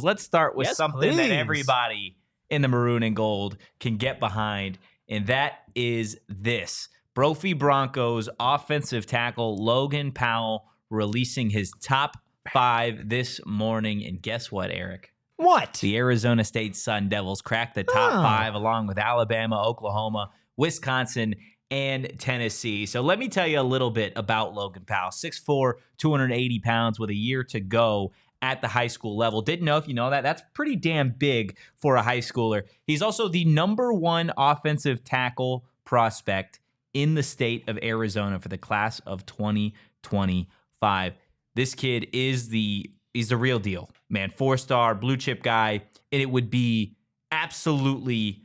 Let's start with something that please. everybody in the maroon and gold can get behind, and that is this. Brophy Broncos offensive tackle Logan Powell releasing his top 5 this morning. And guess what, Erik? What? The Arizona State Sun Devils cracked the top 5 along with Alabama, Oklahoma, Wisconsin, and Tennessee. So let me tell you a little bit about Logan Powell. 6'4", 280 pounds with a year to go at the high school level. Didn't know if you know that. That's pretty damn big for a high schooler. He's also the #1 offensive tackle prospect in the state of Arizona for the class of 2025. This kid is he's the real deal, man. 4-star blue chip guy. And it would be absolutely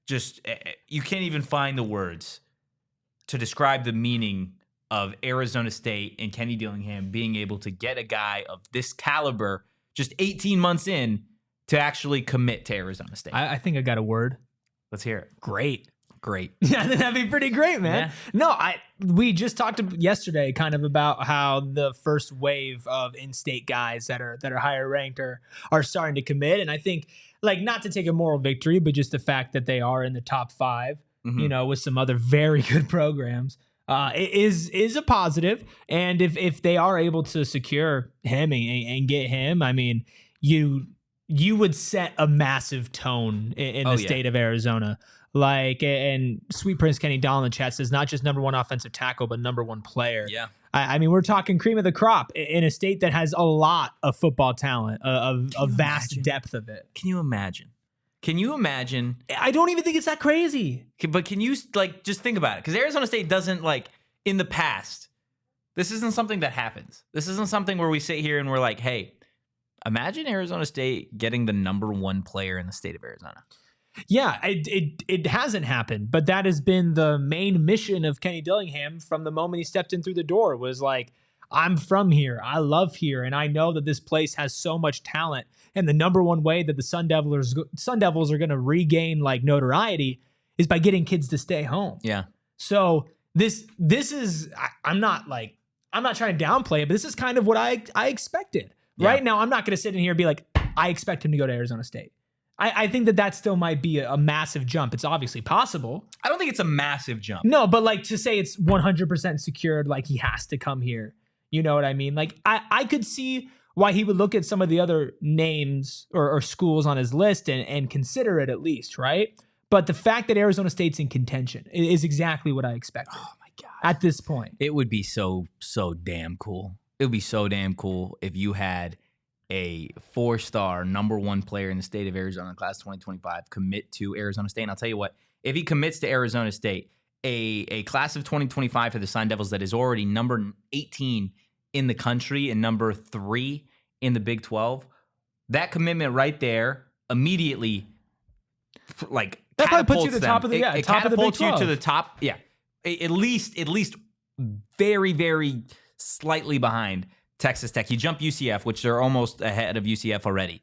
just, you can't even find the words to describe the meaning of Arizona State and Kenny Dillingham being able to get a guy of this caliber just 18 months in to actually commit to Arizona State. I think I got a word. Let's hear it. Great. Yeah, that'd be pretty great, man. Yeah. No, we just talked yesterday kind of about how the first wave of in-state guys that are higher ranked are starting to commit. And I think, like, not to take a moral victory, but just the fact that they are in the top 5, you know, with some other very good programs. Is a positive, and if they are able to secure him and get him, I mean, you would set a massive tone in the state of Arizona. Like, and Sweet Prince Kenny Dillingham in the chat says not just #1 offensive tackle, but #1 player. Yeah, I mean, we're talking cream of the crop in a state that has a lot of football talent, a vast depth of it. Can you imagine? I don't even think it's that crazy. But can you, like, just think about it? Because Arizona State doesn't, like, in the past, this isn't something that happens. This isn't something where we sit here and we're like, hey, imagine Arizona State getting the #1 player in the state of Arizona. Yeah, it hasn't happened, but that has been the main mission of Kenny Dillingham from the moment he stepped in through the door. Was like, I'm from here, I love here, and I know that this place has so much talent. And the #1 way that the Sun Devils are going to regain, like, notoriety is by getting kids to stay home. Yeah. So this is, I'm not trying to downplay it, but this is kind of what I expected. Yeah. Right now, I'm not going to sit in here and be like, I expect him to go to Arizona State. I think that still might be a massive jump. It's obviously possible. I don't think it's a massive jump. No, but, like, to say it's 100% secured, like, he has to come here. You know what I mean? Like, I could see why he would look at some of the other names or schools on his list and consider it at least, right? But the fact that Arizona State's in contention is exactly what I expected. Oh, my God. At this point. It would be so damn cool. It would be so damn cool if you had a 4-star #1 player in the state of Arizona, class 2025, commit to Arizona State. And I'll tell you what, if he commits to Arizona State, a class of 2025 for the Sun Devils that is already number 18 in the country and number 3 in the Big 12, that commitment right there immediately, like, that probably puts you catapults to the them. top of the It top of the Big 12. catapults you to the top. Yeah, at least very, very slightly behind Texas Tech. You jump UCF, which they're almost ahead of UCF already,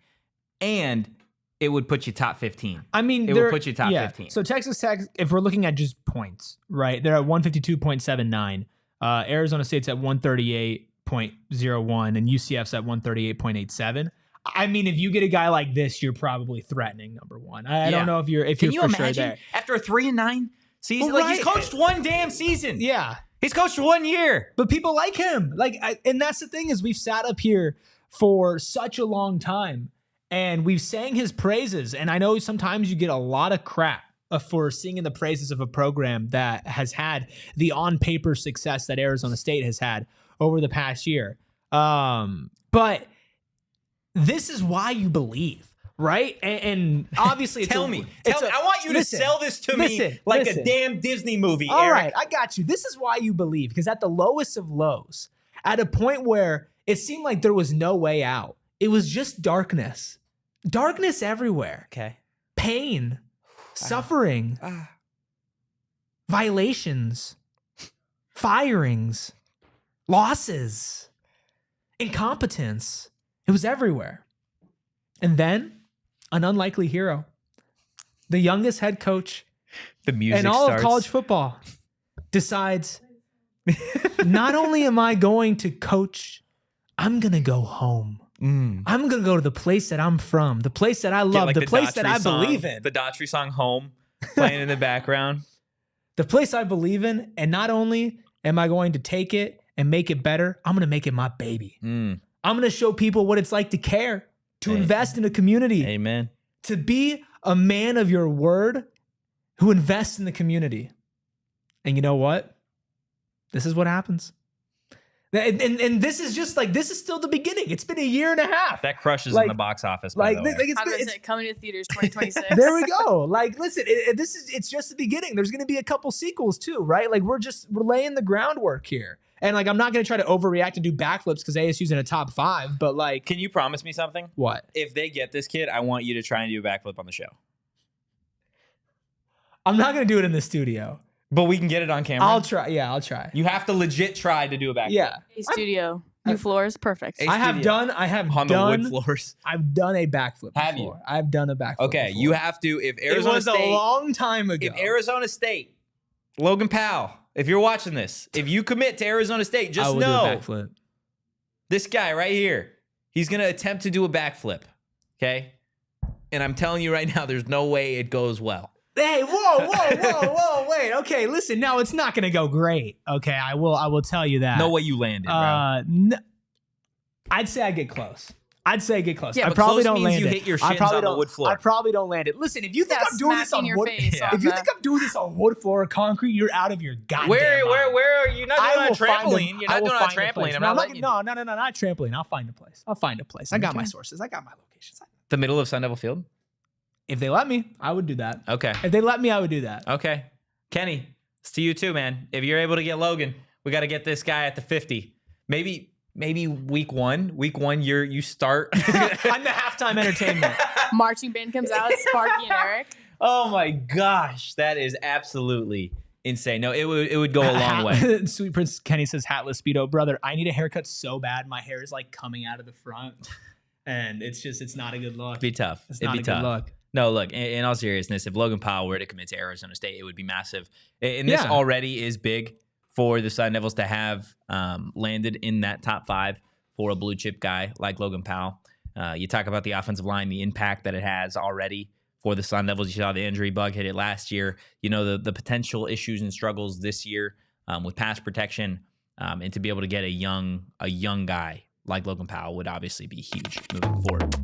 and it would put you top 15. I mean, it would put you top 15. So Texas Tech, if we're looking at just points, right, they're at 152.79. Arizona State's at 138.01, and UCF's at 138.87. I mean, if you get a guy like this, you're probably threatening #1. I don't know if you're Can you for imagine sure there. After a 3-9 season, Well, like, he's coached one damn season. Yeah. He's coached 1 year. But people like him. And that's the thing, is we've sat up here for such a long time and we've sang his praises. And I know sometimes you get a lot of crap for singing the praises of a program that has had the on-paper success that Arizona State has had over the past year. But this is why you believe. Right? And obviously, Tell me. I want you to sell this to me like a damn Disney movie, All Erik. right, I got you. This is why you believe, because at the lowest of lows, at a point where it seemed like there was no way out, it was just darkness. Darkness everywhere. Okay. Pain, suffering, violations, firings, losses, incompetence. It was everywhere. And then an unlikely hero, the youngest head coach in all of college football, decides, not only am I going to coach, I'm going to go home. I'm going to go to the place that I'm from, the place that I love, the place that I believe in. The Daughtry song Home playing in the background. The place I believe in. And not only am I going to take it and make it better, I'm going to make it my baby. I'm going to show people what it's like to care, to invest in a community. Amen. To be a man of your word who invests in the community. And you know what? This is what happens. And this is just like, this is still the beginning. It's been a year and a half. That crushes in the box office, by the way. It's coming to theaters 2026. There we go. Like, listen, it's just the beginning. There's going to be a couple sequels too, right? Like we're laying the groundwork here. And like, I'm not going to try to overreact and do backflips because ASU's in a top 5, but like. Can you promise me something? What? If they get this kid, I want you to try and do a backflip on the show. I'm not going to do it in the studio. But we can get it on camera. I'll try. Yeah, I'll try. You have to legit try to do a backflip. Yeah. A studio. New floors. Perfect. I have done the wood floors. I've done a backflip before. Have you? I've done a backflip Okay, before. you have to. If Arizona It was State, a long time ago. If Arizona State, Logan Powell, if you're watching this, if you commit to Arizona State, just know do a backflip. This guy right here, he's going to attempt to do a backflip, okay? And I'm telling you right now, there's no way it goes well. Hey, whoa, wait. Okay, listen, now it's not going to go great. Okay, I will tell you that. No way you landed, bro. I'd say I get close. Yeah, I probably don't land you it. hit your shins on the wood floor. I probably don't land it. Listen, if you think I'm doing this on wood, if you think I'm doing this on wood floor or concrete, you're out of your goddamn mind. Where are you? Not doing it on trampoline. You're not doing it on trampoline. I'm not letting you. No, not trampoline. I'll find a place. I got my sources. I got my locations. The middle of Sun Devil Field? If they let me, I would do that. Okay. If they let me, I would do that. Okay. Kenny, it's to you too, man. If you're able to get Logan, we got to get this guy at the 50. Maybe week one you start on the halftime entertainment. Marching band comes out, Sparky and Eric. Oh my gosh, that is absolutely insane. No, it would go a long way. Sweet Prince Kenny says, hatless Speedo, brother, I need a haircut so bad. My hair is like coming out of the front. And it's not a good look. It'd be tough. It'd be a good look. No, look, in all seriousness, if Logan Powell were to commit to Arizona State, it would be massive. And this already is big for the Sun Devils to have landed in that top 5 for a blue chip guy like Logan Powell. You talk about the offensive line, the impact that it has already for the Sun Devils. You saw the injury bug hit it last year. You know, the potential issues and struggles this year with pass protection, and to be able to get a young guy like Logan Powell would obviously be huge moving forward.